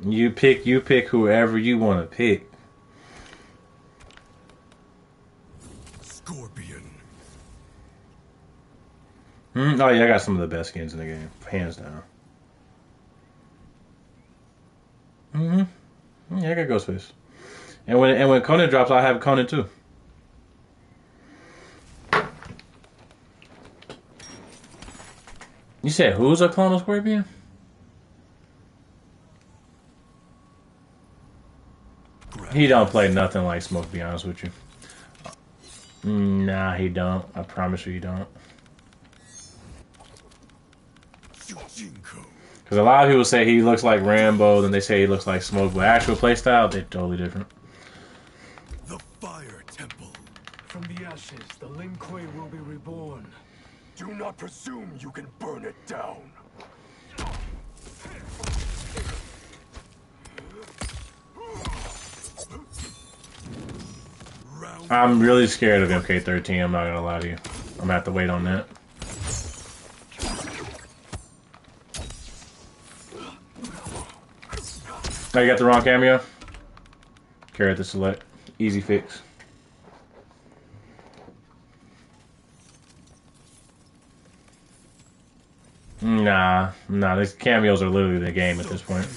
You pick whoever you want to pick. Scorpion. Oh yeah, I got some of the best skins in the game, hands down. Yeah, I got Ghostface. And when Conan drops, I have Conan too. You said who's a clone of Scorpion? He don't play nothing like Smoke, to be honest with you. Nah, he don't. I promise you he don't. Because a lot of people say he looks like Rambo, then they say he looks like Smoke, but actual playstyle, they're totally different. The Fire Temple. From the ashes, the Ling will be reborn. Do not presume you can burn it down. I'm really scared of Mk13, I'm not gonna lie to you. I'm gonna have to wait on that. Oh, you got the wrong cameo? Carrot to select. Easy fix. Nah, these cameos are literally the game at this point.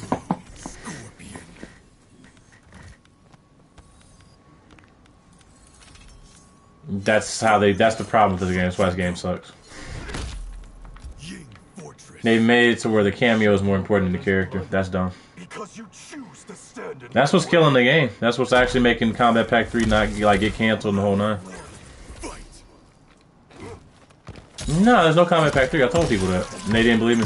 That's the problem with this game. That's why this game sucks. They made it to where the cameo is more important than the character. That's dumb. That's what's killing the game. That's what's actually making Combat Pack 3 not like get canceled in the whole nine. No, there's no Combat Pack 3. I told people that, and they didn't believe me.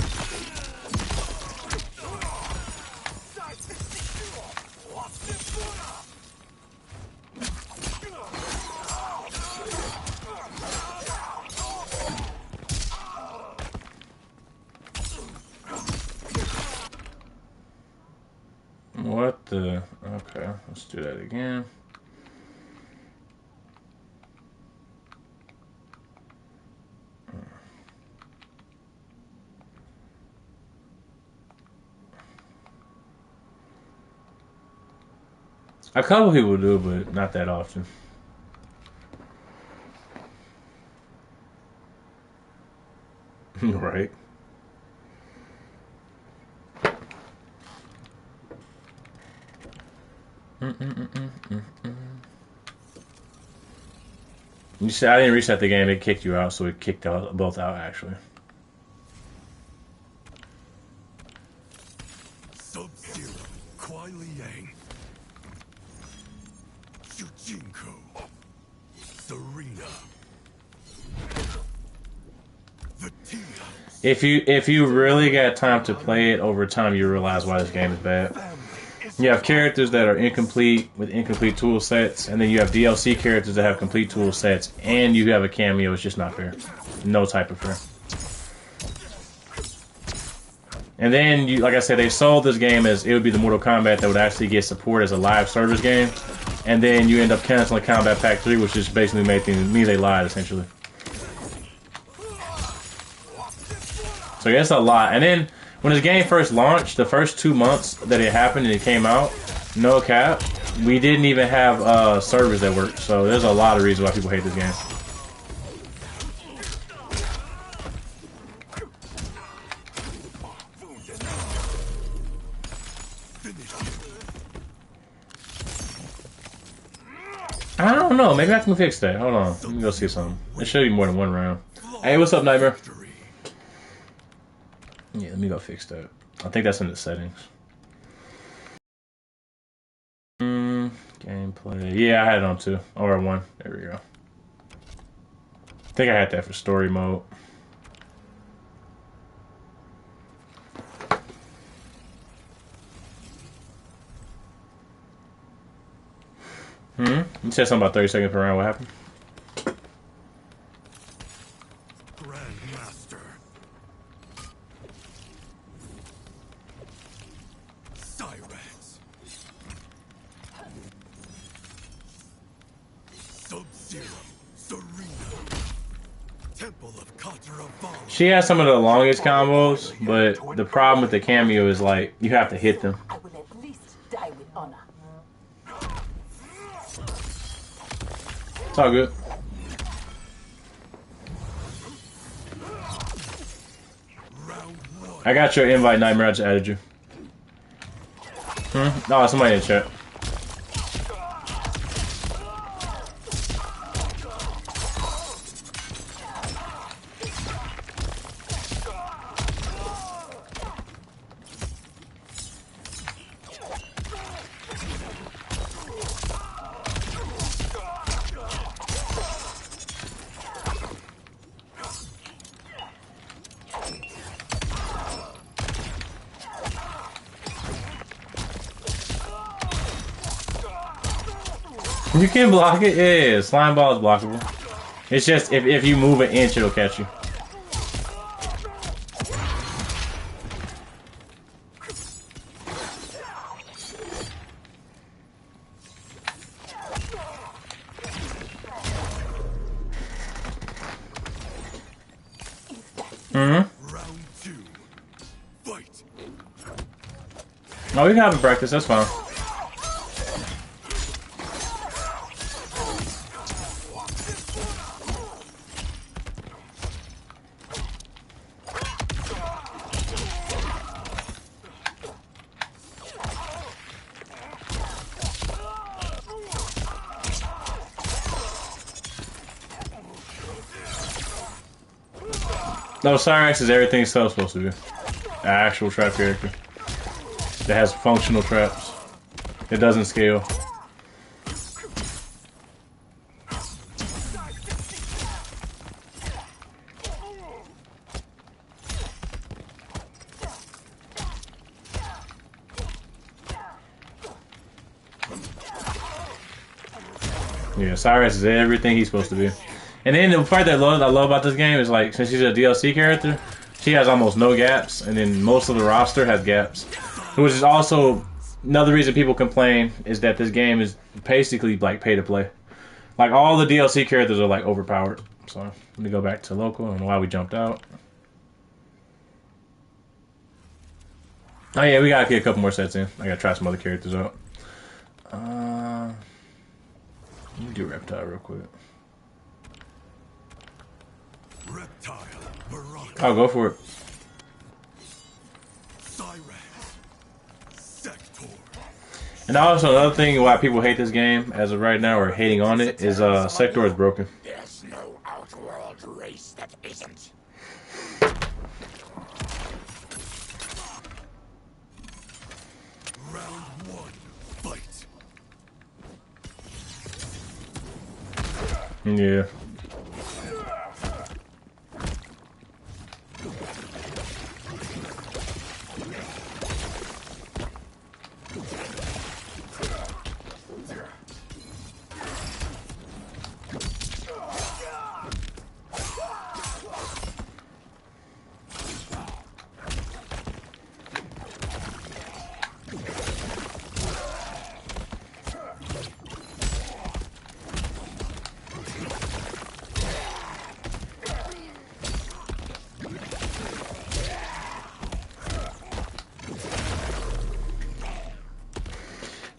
What the? Okay, let's do that again. A couple people do, but not that often. Right. You said I didn't reset the game, it kicked you out, so it kicked out both out actually. Sub-Zero, Kuai Liang, Yujinko, Serena, the Tea House. If you really got time to play it over time, you realize why this game is bad. You have characters that are incomplete with incomplete tool sets, and then you have DLC characters that have complete tool sets, and you have a cameo. It's just not fair. No type of fair. And then, like I said, they sold this game as it would be the Mortal Kombat that would actually get support as a live service game, and then you end up canceling Combat Pack 3, which is basically making me they lied essentially. So yeah, it's a lot. And then when this game first launched, the first 2 months that it happened and it came out, no cap, we didn't even have servers that worked. So there's a lot of reasons why people hate this game. I don't know. Maybe I can fix that. Hold on. Let me go see something. It should be more than one round. Hey, what's up, Nightmare? Yeah, let me go fix that. I think that's in the settings. Gameplay. Yeah, I had it on 2. Or 1. There we go. I think I had that for story mode. You said something about 30 seconds per round. What happened? Grandmaster. Cyrex. Sub-Zero. Serena. Temple of Kataravala. She has some of the longest combos, but the problem with the cameo is like you have to hit them. It's all good. I got your invite, Nightmare. I just added you. Oh, somebody in the chat. You can block it? Yeah, slime ball is blockable. It's just if you move an inch, it'll catch you. Round 2. Fight. Oh, we can have a breakfast, that's fine. No, Cyrax is everything it's supposed to be. An actual trap character that has functional traps. It doesn't scale. Yeah, Cyrus is everything he's supposed to be. And then the part that I love about this game is, like, since she's a DLC character, she has almost no gaps, and then most of the roster has gaps. Which is also another reason people complain is that this game is basically like pay to play. Like, all the DLC characters are like overpowered. So let me go back to local. I don't know why we jumped out. Oh yeah, we gotta get a couple more sets in. I gotta try some other characters out. Let me do Reptile real quick. Reptile. Baraka. I'll go for it. And also another thing why people hate this game as of right now, or hating on it, is Sector is broken. There's no outworld race that isn't. Round 1. Fight. Yeah.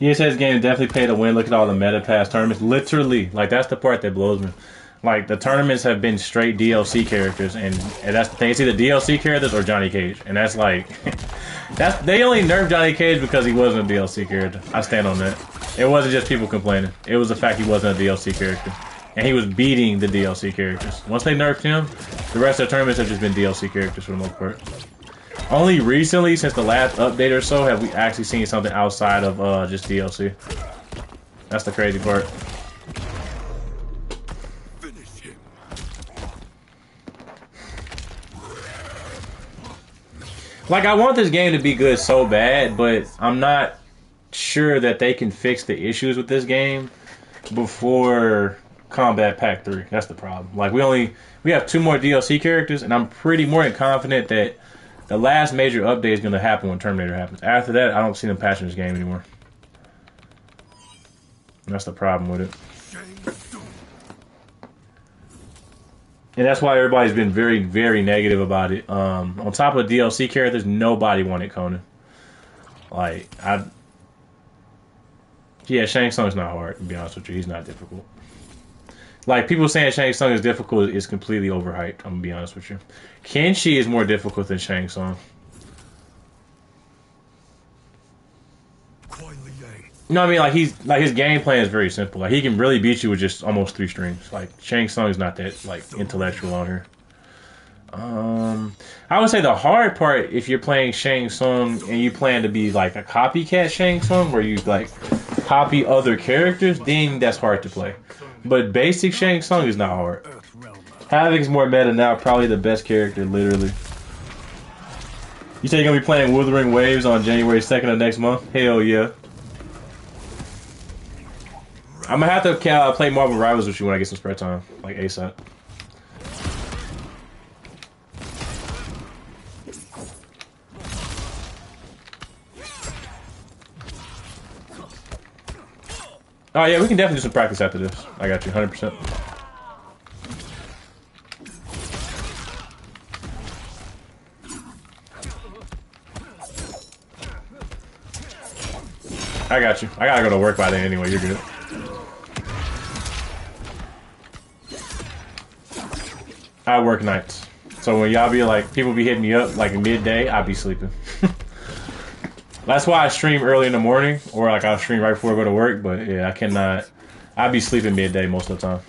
ESA's game definitely paid to win. Look at all the meta pass tournaments. Literally, like, that's the part that blows me. Like, the tournaments have been straight DLC characters, and that's the thing. It's either DLC characters or Johnny Cage, and that's like, they only nerfed Johnny Cage because he wasn't a DLC character. I stand on that. It wasn't just people complaining. It was the fact he wasn't a DLC character, and he was beating the DLC characters. Once they nerfed him, the rest of the tournaments have just been DLC characters for the most part. Only recently, since the last update or so, have we actually seen something outside of just DLC. That's the crazy part. Finish him. Like, I want this game to be good so bad, but I'm not sure that they can fix the issues with this game before Combat Pack 3. That's the problem. Like, we have 2 more DLC characters, and I'm pretty more than confident that the last major update is going to happen when Terminator happens. After that, I don't see them patching this game anymore. And that's the problem with it. And that's why everybody's been very, very negative about it. On top of DLC characters, nobody wanted Conan. Like, yeah, Shang Tsung's not hard, to be honest with you. He's not difficult. Like, people saying Shang Tsung is difficult is completely overhyped. I'm gonna be honest with you. Kenshi is more difficult than Shang Tsung. No, I mean, like, his game plan is very simple. Like, he can really beat you with just almost 3 strings. Like, Shang Tsung is not that, like, intellectual on here. I would say the hard part, if you're playing Shang Tsung and you plan to be like a copycat Shang Tsung, where you like copy other characters, then that's hard to play. But basic Shang Tsung is not hard. Havoc's more meta now, probably the best character, literally. You say you're gonna be playing Wuthering Waves on January 2nd of next month? Hell yeah. I'm gonna have to play Marvel Rivals with you when I get some spare time, like ASAP. Oh yeah, we can definitely do some practice after this. I got you, 100%. I got you. I gotta go to work by then anyway, you're good. I work nights. So when y'all be like, people be hitting me up like midday, I be sleeping. That's why I stream early in the morning, or like I'll stream right before I go to work, but yeah, I cannot. I be sleeping midday most of the time.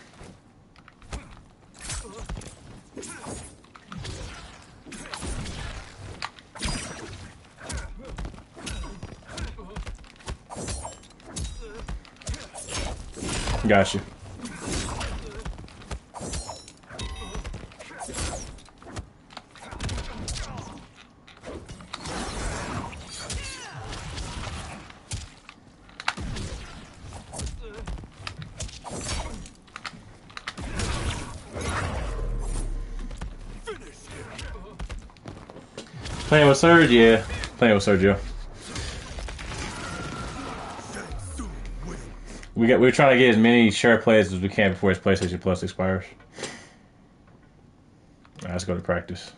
Got you. Playing with Surge? Yeah. Playing with Sergio. We're trying to get as many share plays as we can before his PlayStation Plus expires. Alright, let's go to practice.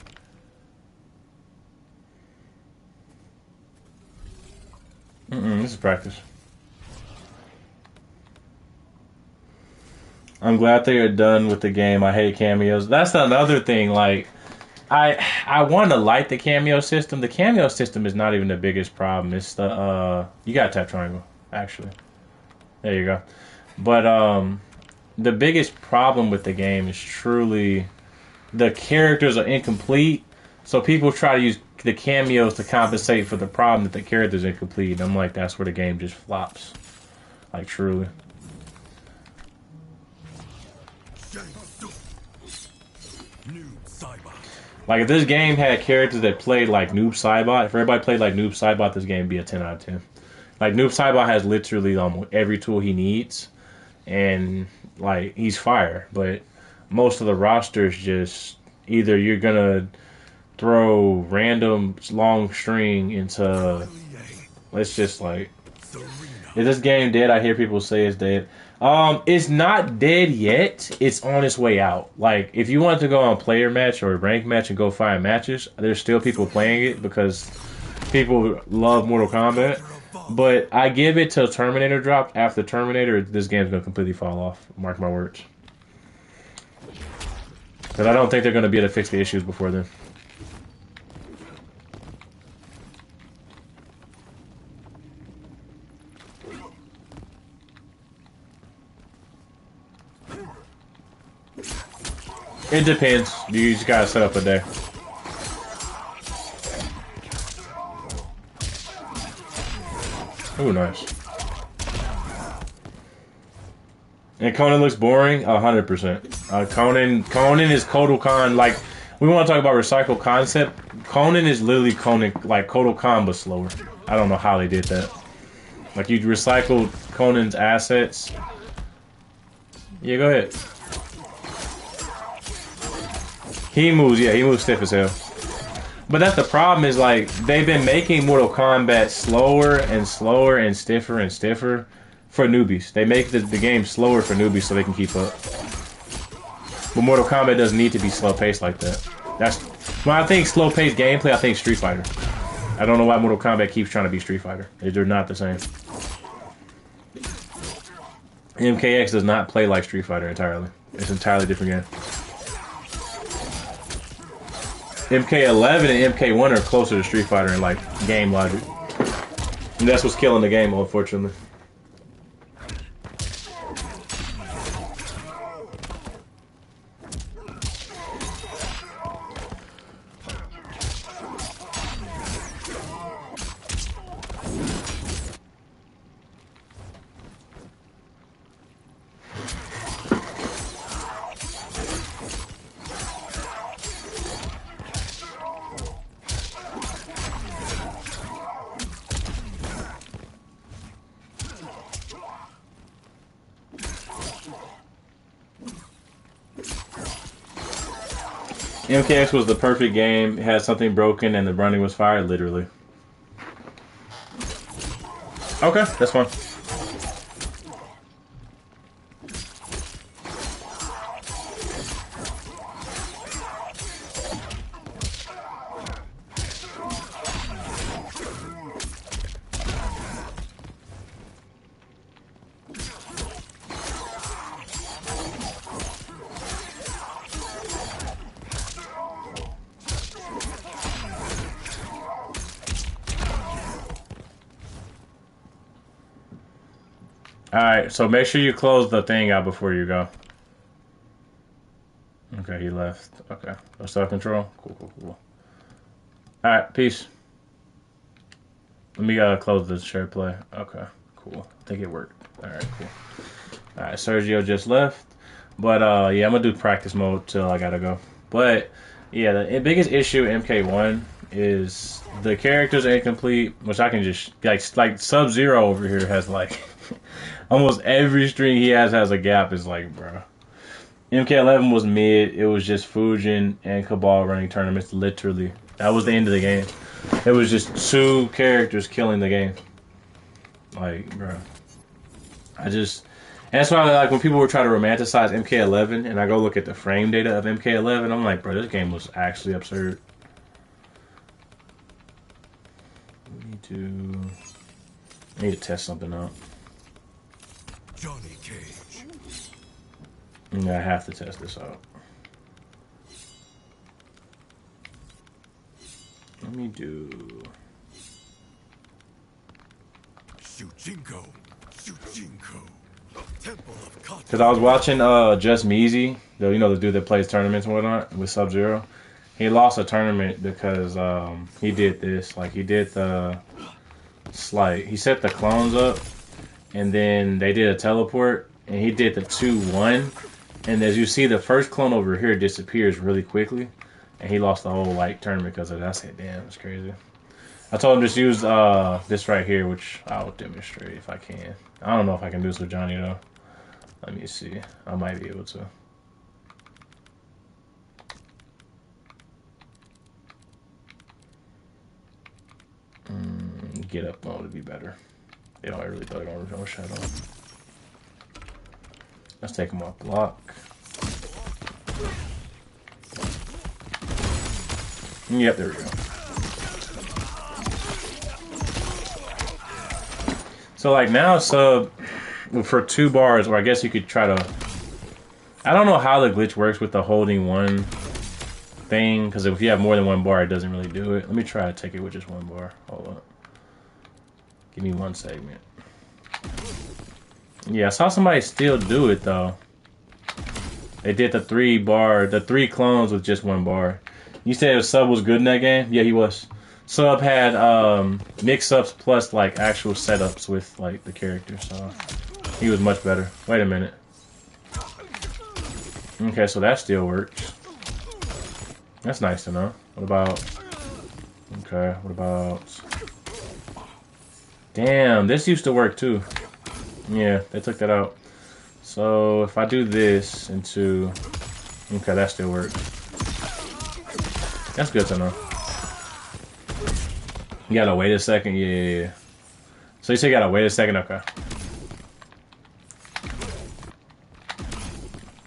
This is practice. I'm glad they are done with the game. I hate cameos. That's another thing, like, I want to like the cameo system. The cameo system is not even the biggest problem. It's the you got tap triangle, actually. There you go. But the biggest problem with the game is truly the characters are incomplete. So people try to use the cameos to compensate for the problem that the character's incomplete. And I'm like, that's where the game just flops. Like, truly. Like, if this game had characters that played like Noob Saibot, if everybody played like Noob Saibot, this game would be a 10 out of 10. Like, Noob Saibot has literally almost every tool he needs, and like, he's fire. But most of the rosters just either you're gonna throw random long string into. It's just like, is this game dead? I hear people say it's dead. It's not dead yet. It's on its way out. Like, if you want to go on player match or rank match and go find matches, there's still people playing it because people love Mortal Kombat. But I give it till Terminator drops. After Terminator, this game's gonna completely fall off. Mark my words. Because I don't think they're gonna be able to fix the issues before then. It depends. You just gotta set up a day. Ooh, nice. And Conan looks boring? 100%. Conan is Kodokan. Like, we want to talk about recycled concept. Conan is literally Conan, like Kodokan, but slower. I don't know how they did that. Like, you recycled Conan's assets. Yeah, go ahead. He moves stiff as hell. But that's the problem, is like, they've been making Mortal Kombat slower and slower and stiffer for newbies. They make the game slower for newbies so they can keep up. But Mortal Kombat doesn't need to be slow paced like that. That's when I think slow paced gameplay, I think Street Fighter. I don't know why Mortal Kombat keeps trying to be Street Fighter. They're not the same. MKX does not play like Street Fighter entirely. It's an entirely different game. MK11 and MK1 are closer to Street Fighter in like game logic. And that's what's killing the game, unfortunately. MKX was the perfect game. It had something broken and the running was fired, literally. Okay, that's fine. Alright, so make sure you close the thing out before you go. Okay, he left. Okay. No self-control? Cool. Alright, peace. Let me close the share play. Okay, cool. I think it worked. Alright, cool. Alright, Sergio just left. But, yeah, I'm gonna do practice mode till I gotta go. But, yeah, the biggest issue in MK1 is the characters are incomplete, which I can just, like Sub-Zero over here has, like... Almost every string he has a gap. Is like, bro. MK11 was mid. It was just Fujin and Cabal running tournaments. Literally, that was the end of the game. It was just two characters killing the game. Like, bro. And that's why, like, when people were trying to romanticize MK11, and I go look at the frame data of MK11, I'm like, bro, this game was actually absurd. I need to test something out. Johnny Cage. Yeah, I have to test this out. Let me do... Shujinko. Temple of Kata. Because I was watching Just Meezy, the dude that plays tournaments and whatnot with Sub-Zero. He lost a tournament because he did this. Like, he did the... Slight. He set the clones up. And then they did a teleport, and he did the 2-1. And as you see, the first clone over here disappears really quickly. And he lost the whole like tournament because of that. I said, damn, that's crazy. I told him just use this right here, which I'll demonstrate if I can. I don't know if I can do this with Johnny, though. Let me see. I might be able to. Get up mode would be better. I really thought I was going to shadow. Let's take him off block. Yep, there we go. So like now sub for 2 bars, or I guess you could try to... I don't know how the glitch works with the holding one thing, because if you have more than 1 bar, it doesn't really do it. Let me try to take it with just 1 bar. Hold up. Give me 1 segment. Yeah, I saw somebody still do it though. They did the 3 clones with just 1 bar. You said Sub was good in that game? Yeah, he was. Sub had mix-ups plus like actual setups with like the character, so he was much better. Wait a minute. Okay, so that still works. That's nice to know. What about... Okay, what about... Damn, this used to work too. Yeah, they took that out. So if I do this into... Okay, that still works. That's good to know. You gotta wait a second? Yeah. So you say you gotta wait a second? Okay.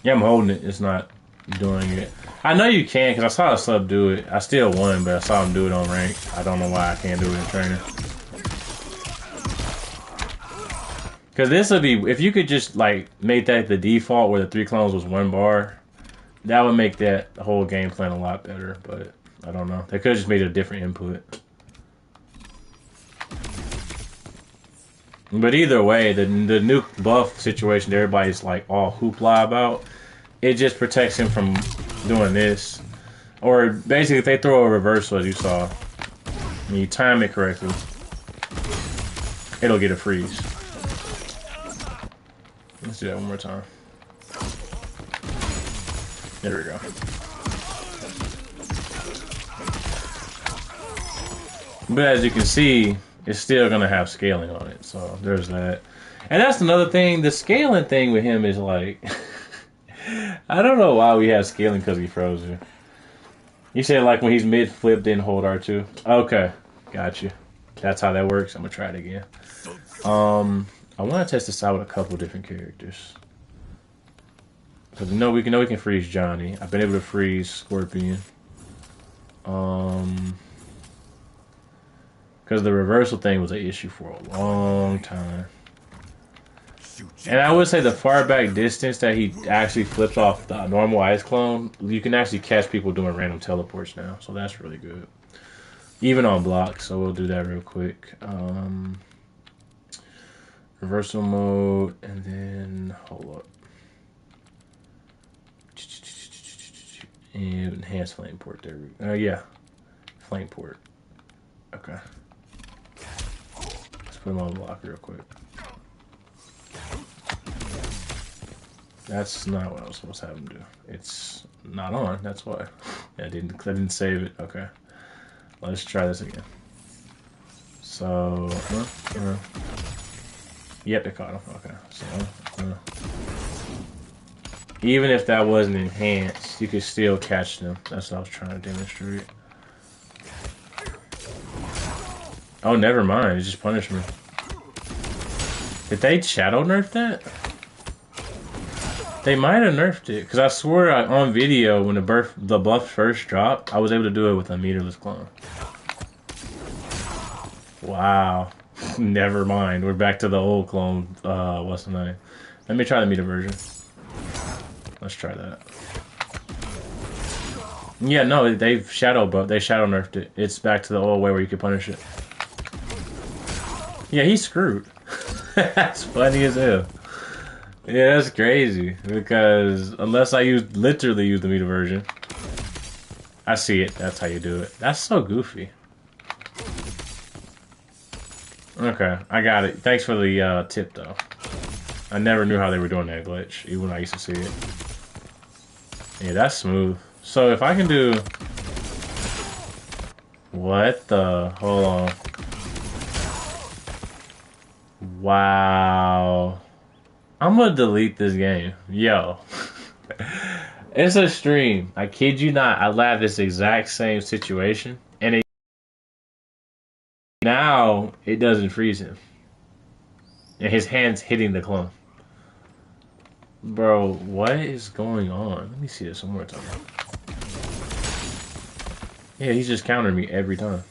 Yeah, I'm holding it. It's not doing it. I know you can, because I saw a sub do it. I still won, but I saw him do it on rank. I don't know why I can't do it in training. Because this would be, if you could just like make that the default where the 3 clones was 1 bar, that would make that whole game plan a lot better. But I don't know. They could have just made a different input. But either way, the nuke buff situation that everybody's like all hoopla about, it just protects him from doing this. Or basically, if they throw a reversal, as you saw, and you time it correctly, it'll get a freeze. Let's do that one more time. There we go. But as you can see, it's still going to have scaling on it. So there's that. And that's another thing. The scaling thing with him is like... I don't know why we have scaling because he froze you. You said like when he's mid-flip, then hold R2. Okay. Got you. That's how that works. I'm going to try it again. I want to test this out with a couple different characters. Because we know we can freeze Johnny. I've been able to freeze Scorpion. Because the reversal thing was an issue for a long time. And I would say the far back distance that he actually flips off the normal ice clone, you can actually catch people doing random teleports now. So that's really good. Even on blocks, so we'll do that real quick. Reversal mode, and then, hold up. And enhance flame port, there we go. Yeah, flame port. Okay. Let's put him on block real quick. That's not what I was supposed to have him do. It's not on, that's why. Yeah, I didn't save it. Okay. Let's try this again. So, yep, it caught him. Okay. So, even if that wasn't enhanced, you could still catch them. That's what I was trying to demonstrate. Oh, never mind. It's just punishment. Did they shadow nerf that? They might have nerfed it, because I swear on video when the buff first dropped, I was able to do it with a meterless clone. Wow. Never mind. We're back to the old clone. What's the name? Let me try the meter version. Let's try that. Yeah, no, they shadow nerfed it. It's back to the old way where you could punish it. Yeah, he's screwed. That's funny as hell. Yeah, that's crazy. Because unless I literally use the meter version. I see it. That's how you do it. That's so goofy. Okay, I got it. Thanks for the tip, though. I never knew how they were doing that glitch, even when I used to see it. Yeah, that's smooth. So if I can do... What the... Hold on. Wow. I'm gonna delete this game. Yo. It's a stream. I kid you not. I laughed this exact same situation. And now it doesn't freeze him. And his hand's hitting the clone. Bro, what is going on? Let me see this one more time. Yeah, he's just countering me every time.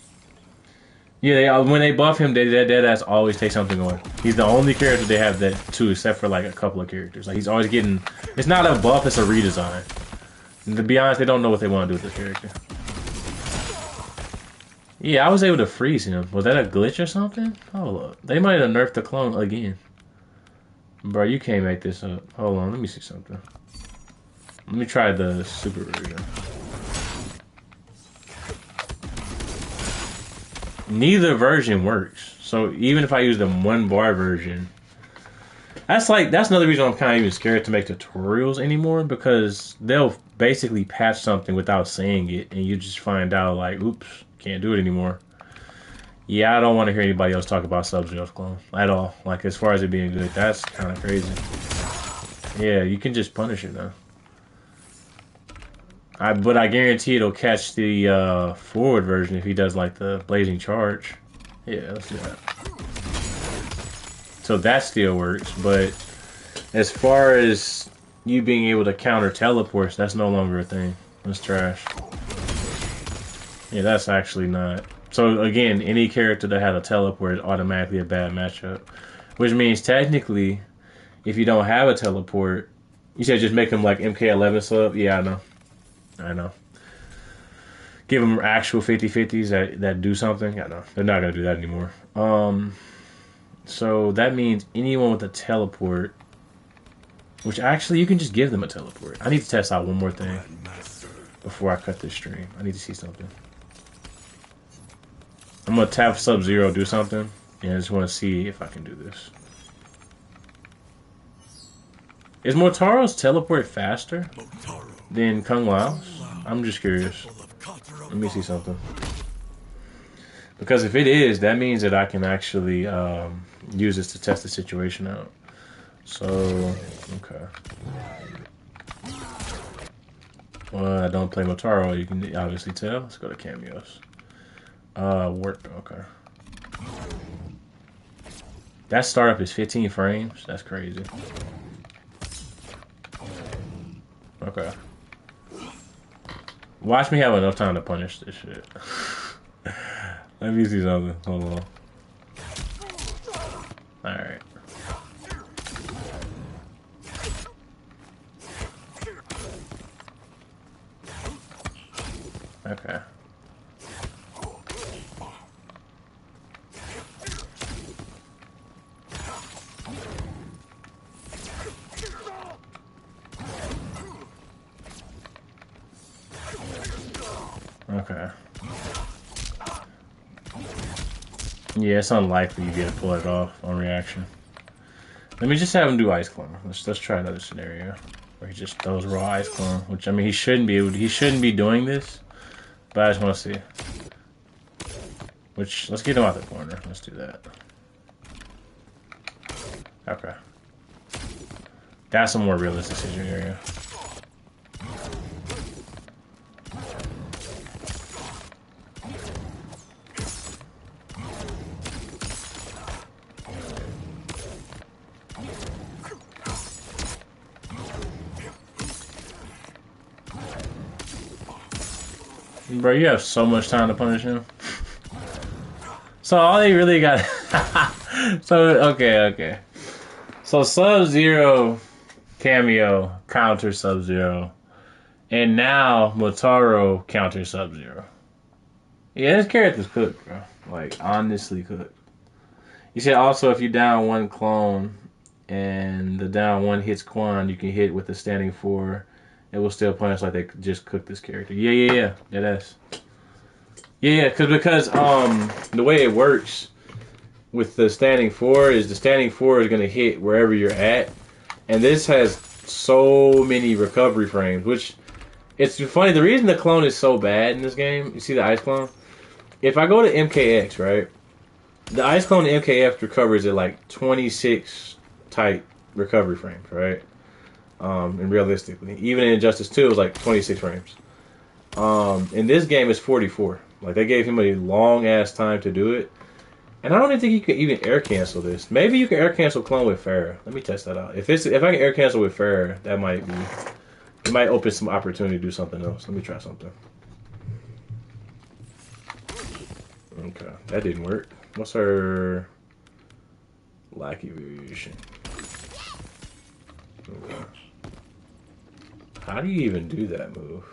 Yeah, when they buff him, deadass always take something on. He's the only character they have that too, except for like a couple of characters. Like he's always getting. It's not a buff; it's a redesign. And to be honest, they don't know what they want to do with this character. Yeah, I was able to freeze him. Was that a glitch or something? Hold up, they might have nerfed the clone again. Bro, you can't make this up. Hold on, let me see something. Let me try the super version. Neither version works. So even if I use the 1 bar version, that's another reason I'm kind of even scared to make tutorials anymore, because they'll basically patch something without saying it, and you just find out like, oops, can't do it anymore. Yeah, I don't want to hear anybody else talk about Sub-Zero's clone at all. Like as far as it being good, that's kind of crazy. Yeah, you can just punish it now. But I guarantee it'll catch the forward version if he does like the blazing charge. Yeah, let's do that. So that still works, but as far as you being able to counter teleports, that's no longer a thing. That's trash. Yeah, that's actually not. So again, any character that has a teleport is automatically a bad matchup. Which means technically, if you don't have a teleport, you said just make them like Mk1 sub. Yeah, I know. I know. Give them actual 50-50s that do something. Yeah, no, they're not gonna do that anymore. So that means anyone with a teleport, which actually you can just give them a teleport. I need to test out one more thing before I cut this stream. I need to see something. I'm gonna tap Sub-Zero, do something, and I just want to see if I can do this. Is Motaro's teleport faster than Kung Lao's? I'm just curious. Let me see something. Because if it is, that means that I can actually use this to test the situation out. So, okay. Well, I don't play Motaro, you can obviously tell. Let's go to cameos. Work, okay. That startup is 15 frames. That's crazy. Okay. Watch me have enough time to punish this shit. Let me see something. Hold on. Alright. Okay. Okay. Yeah, it's unlikely you get to pull it off on reaction. Let me just have him do Ice Clone. Let's try another scenario where he just throws raw Ice Clone, which I mean he shouldn't be doing this, but I just want to see. Which let's get him out the corner. Let's do that. Okay. That's a more realistic scenario. Bro, you have so much time to punish him. So all they really got... okay. So Sub-Zero cameo counter Sub-Zero. And now Motaro counter Sub-Zero. Yeah, this character's cooked, bro. Like, honestly cooked. You said also if you down one clone and the down one hits Quan, you can hit with the standing 4. It will still punish like they just cooked this character. Yeah. That is. Yeah, because the way it works with the standing 4 is the standing 4 is gonna hit wherever you're at, and this has so many recovery frames. Which it's funny. The reason the clone is so bad in this game, you see the ice clone. If I go to MKX, right, the ice clone MKF recovers at like 26 type recovery frames, right? And realistically, even in Injustice 2, it was like 26 frames. In this game, it's 44. Like, they gave him a long-ass time to do it. And I don't even think you can even air cancel this. Maybe you can air cancel clone with Farrah. Let me test that out. If I can air cancel with Farrah, that might be... It might open some opportunity to do something else. Let me try something. Okay, that didn't work. What's her... Lackey variation? Okay. How do you even do that move?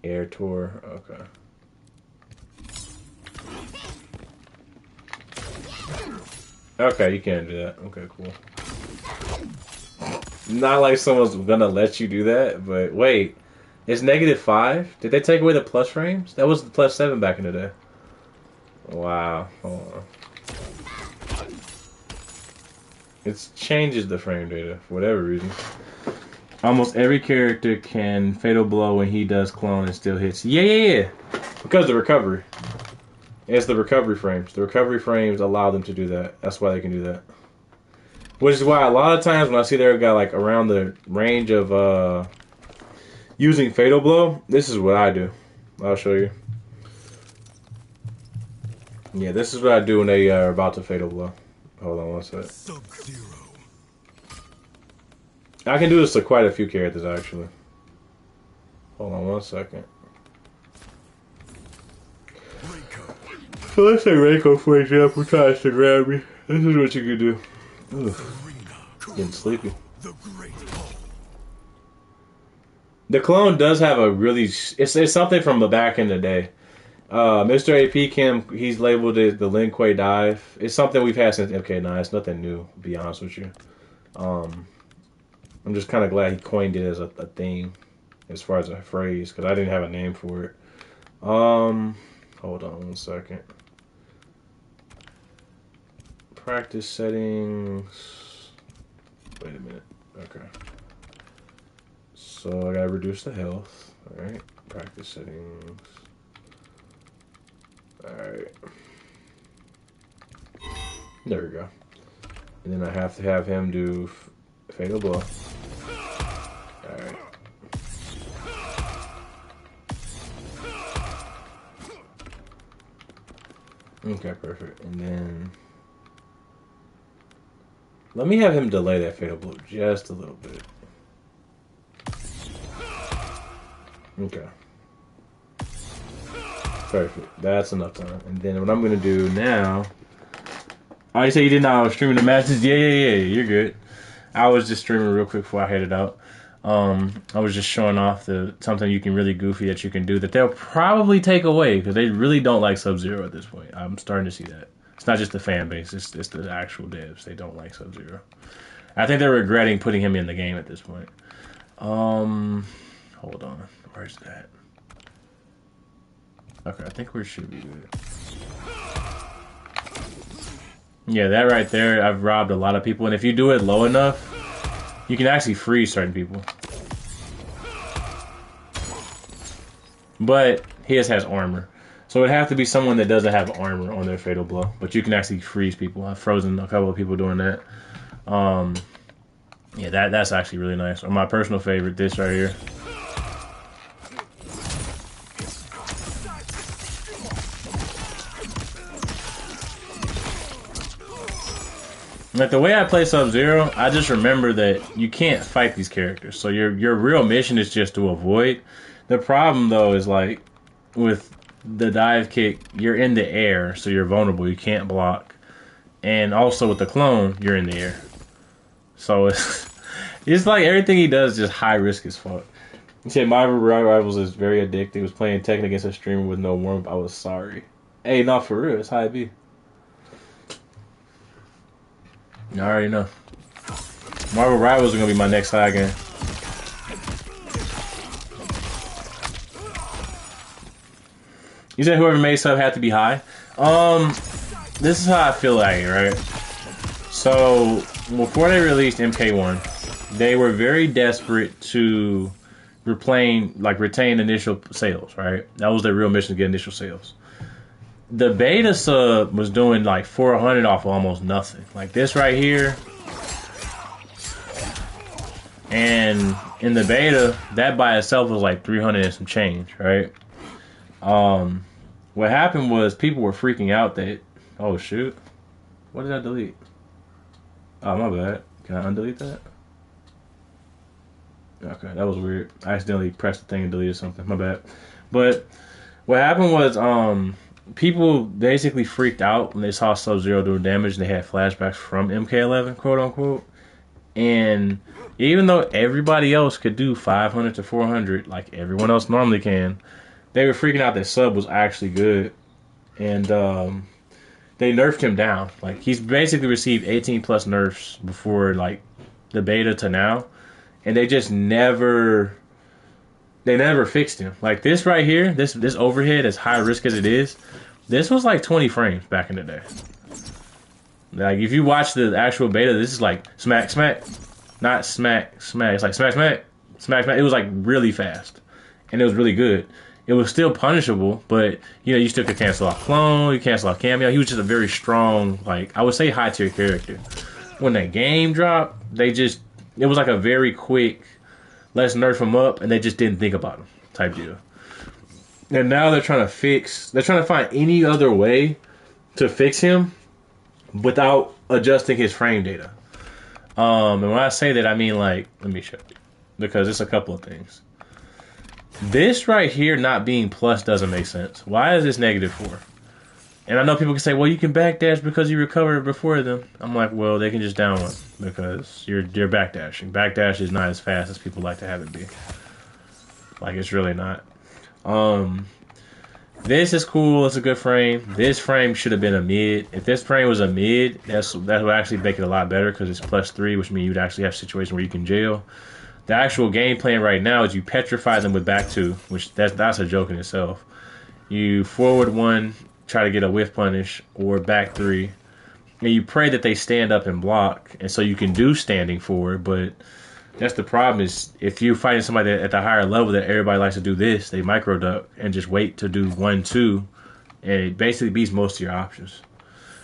Air tour. Okay. Okay, you can't do that. Okay, cool. Not like someone's gonna let you do that, but wait. It's -5? Did they take away the plus frames? That was the +7 back in the day. Wow. Hold on. It changes the frame data for whatever reason. Almost every character can fatal blow when he does clone and still hits. Yeah. Because of the recovery. It's the recovery frames. The recovery frames allow them to do that. That's why they can do that. Which is why a lot of times when I see their guy like around the range of using fatal blow, this is what I do. I'll show you. Yeah, this is what I do when they are about to fatal blow. Hold on one sec. Sub-Zero. I can do this to quite a few characters, actually. Hold on one second. So let's say Reiko, for example, tries to grab me. This is what you can do. Ugh. Getting sleepy. The great hall. The clone does have a really... It's something from the back in the day. Mr. AP Kim, he's labeled it the Ling dive. It's something we've had since MK9. It's nothing new, to be honest with you. I'm just kind of glad he coined it as a thing, as far as a phrase, because I didn't have a name for it. Hold on 1 second. Practice settings. Wait a minute. Okay. So I gotta reduce the health. Alright. Practice settings. Alright. There we go. And then I have to have him do fatal blow. Alright. Okay, perfect. And then let me have him delay that fatal blow just a little bit. Okay. Perfect. That's enough time. And then what I'm gonna do now. Oh, you say you didn't know I was streaming the matches? Yeah. You're good. I was just streaming real quick before I headed out. I was just showing off something you can really goofy that you can do that they'll probably take away because they really don't like Sub-Zero at this point. I'm starting to see that. It's not just the fan base, it's the actual devs. They don't like Sub-Zero. I think they're regretting putting him in the game at this point. Hold on. Where's that? Okay, I think we should be good. Yeah, that right there, I've robbed a lot of people, and if you do it low enough, you can actually freeze certain people. But he has armor. So it'd have to be someone that doesn't have armor on their fatal blow. But you can actually freeze people. I've frozen a couple of people doing that. Yeah, that's actually really nice. Or my personal favorite, this right here. Like the way I play Sub-Zero, I just remember that you can't fight these characters. So your real mission is just to avoid. The problem though is like with the dive kick, you're in the air, so you're vulnerable. You can't block. And also with the clone, you're in the air. So it's like everything he does is just high risk as fuck. He said my rivals is very addictive. He was playing Tekken against a streamer with no warmth. I was sorry. Hey, not for real. It's how it be. I already know. Marvel Rivals are gonna be my next high game. You said whoever made sub had to be high. This is how I feel like it, right? So before they released Mk1, they were very desperate to retain initial sales, right? That was their real mission, to get initial sales. The beta sub was doing like 400 off of almost nothing. Like this right here. And in the beta, that by itself was like 300 and some change, right? What happened was people were freaking out that, oh shoot, what did I delete? Oh, my bad. Can I undelete that? Okay, that was weird. I accidentally pressed the thing and deleted something. My bad. But what happened was, people basically freaked out when they saw Sub-Zero doing damage and they had flashbacks from MK11, quote unquote. And even though everybody else could do 500 to 400 like everyone else normally can, they were freaking out that Sub was actually good. And they nerfed him down. Like he's basically received 18 plus nerfs before like the beta to now. And they just never fixed him. Like this right here, this overhead, as high risk as it is, this was like 20 frames back in the day. Like if you watch the actual beta, this is like smack, smack, not smack, smack. It's like smack, smack, smack, smack. It was like really fast, and it was really good. It was still punishable, but you know you still could cancel off clone, you cancel off cameo. He was just a very strong, like I would say, high tier character. When that game dropped, it was like a very quick, let's nerf him up, and they just didn't think about him type deal. And now they're trying to find any other way to fix him without adjusting his frame data. And when I say that, I mean like, let me show you, because it's a couple of things. This right here not being plus doesn't make sense. Why is this -4? And I know people can say, well, you can backdash because you recovered before them. I'm like, well, they can just down one because you're backdashing. Backdash is not as fast as people like to have it be. Like, it's really not. This is cool. It's a good frame. This frame should have been a mid. If this frame was a mid, that would actually make it a lot better because it's +3, which means you'd actually have a situation where you can jail. The actual game plan right now is you petrify them with back 2, which that's a joke in itself. You forward 1, try to get a whiff punish, or back 3, and you pray that they stand up and block, and so you can do standing forward, but that's the problem is if you're fighting somebody at the higher level that everybody likes to do this, they micro duck and just wait to do 1-2, and it basically beats most of your options.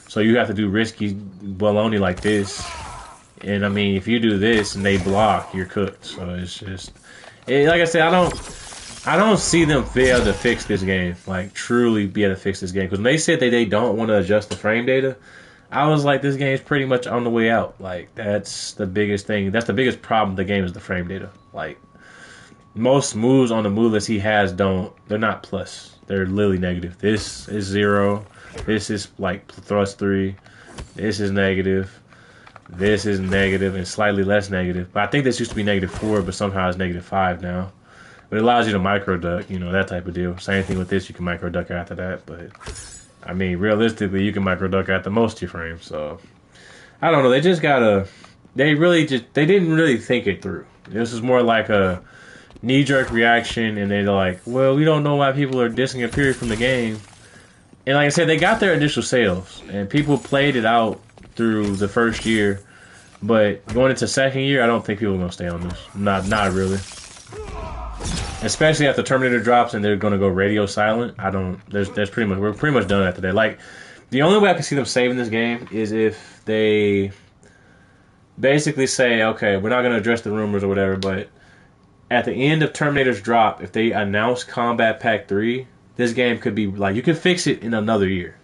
So you have to do risky baloney like this, and I mean if you do this and they block, you're cooked. So it's just, like I said, I don't see them be able to fix this game, like truly be able to fix this game. Because when they said that they don't want to adjust the frame data, I was like, this game is pretty much on the way out. Like, that's the biggest thing. That's the biggest problem with the game is the frame data. Like, most moves on the move list he has they're not plus. They're literally negative. This is 0. This is like thrust 3. This is negative. This is negative and slightly less negative. But I think this used to be -4, but somehow it's -5 now. But it allows you to micro duck, you know, that type of deal. Same thing with this, you can micro duck after that, but I mean, realistically, you can micro duck after most of your frames. So I don't know. They just gotta. They didn't really think it through. This is more like a knee-jerk reaction, and they're like, well, we don't know why people are dissing a period from the game. And like I said, they got their initial sales, and people played it out through the first year. But going into second year, I don't think people are gonna stay on this. Not really. Especially after Terminator drops and they're gonna go radio silent. There's we're pretty much done after that. Like, the only way I can see them saving this game is if they basically say, okay, we're not gonna address the rumors or whatever, but at the end of Terminator's drop, if they announce Combat Pack 3, this game could be like, you can fix it in another year.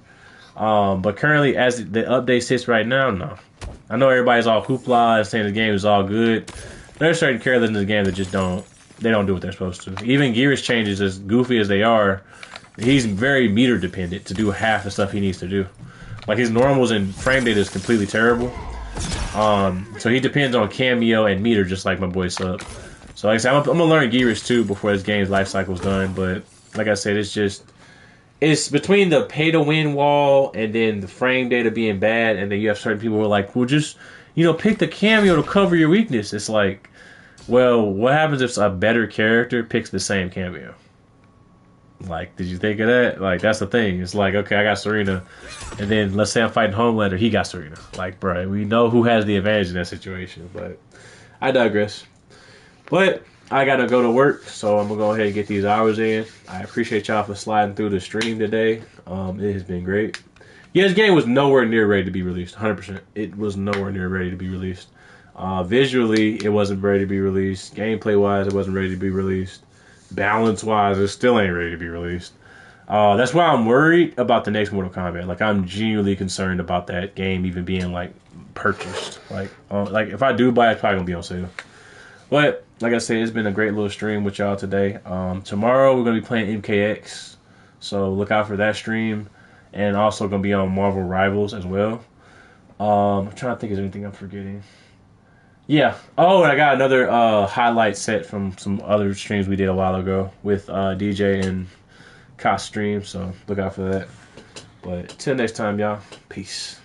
But currently, as the update sits right now, no. I know everybody's all hoopla and saying the game is all good. There's certain characters in this game that just don't do what they're supposed to. Even Gear's changes, as goofy as they are, he's very meter dependent to do half the stuff he needs to do. Like, his normals and frame data is completely terrible. So he depends on cameo and meter, just like my boy Sub. So like I said, I'm gonna learn Gear's too before this game's life cycle is done. But like I said, it's between the pay to win wall and then the frame data being bad, and then you have certain people who are like, well, just, you know, pick the cameo to cover your weakness. It's like, well, what happens if a better character picks the same cameo? Like, did you think of that? Like, that's the thing. It's like, okay, I got Serena, and then let's say I'm fighting Homelander, he got Serena. Like, bro, we know who has the advantage in that situation, but I digress. But I gotta go to work, so I'm gonna go ahead and get these hours in. I appreciate y'all for sliding through the stream today. It has been great. Yeah, this game was nowhere near ready to be released. 100%. It was nowhere near ready to be released. Visually, it wasn't ready to be released. Gameplay-wise, it wasn't ready to be released. Balance-wise, it still ain't ready to be released. That's why I'm worried about the next Mortal Kombat. Like, I'm genuinely concerned about that game even being, like, purchased. Like if I do buy it, it's probably gonna be on sale. But like I said, it's been a great little stream with y'all today. Tomorrow we're gonna be playing MKX, so look out for that stream, and also gonna be on Marvel Rivals as well. I'm trying to think, is there anything I'm forgetting? Yeah. Oh, and I got another highlight set from some other streams we did a while ago with DJ and Koss stream, so look out for that. But till next time, y'all. Peace.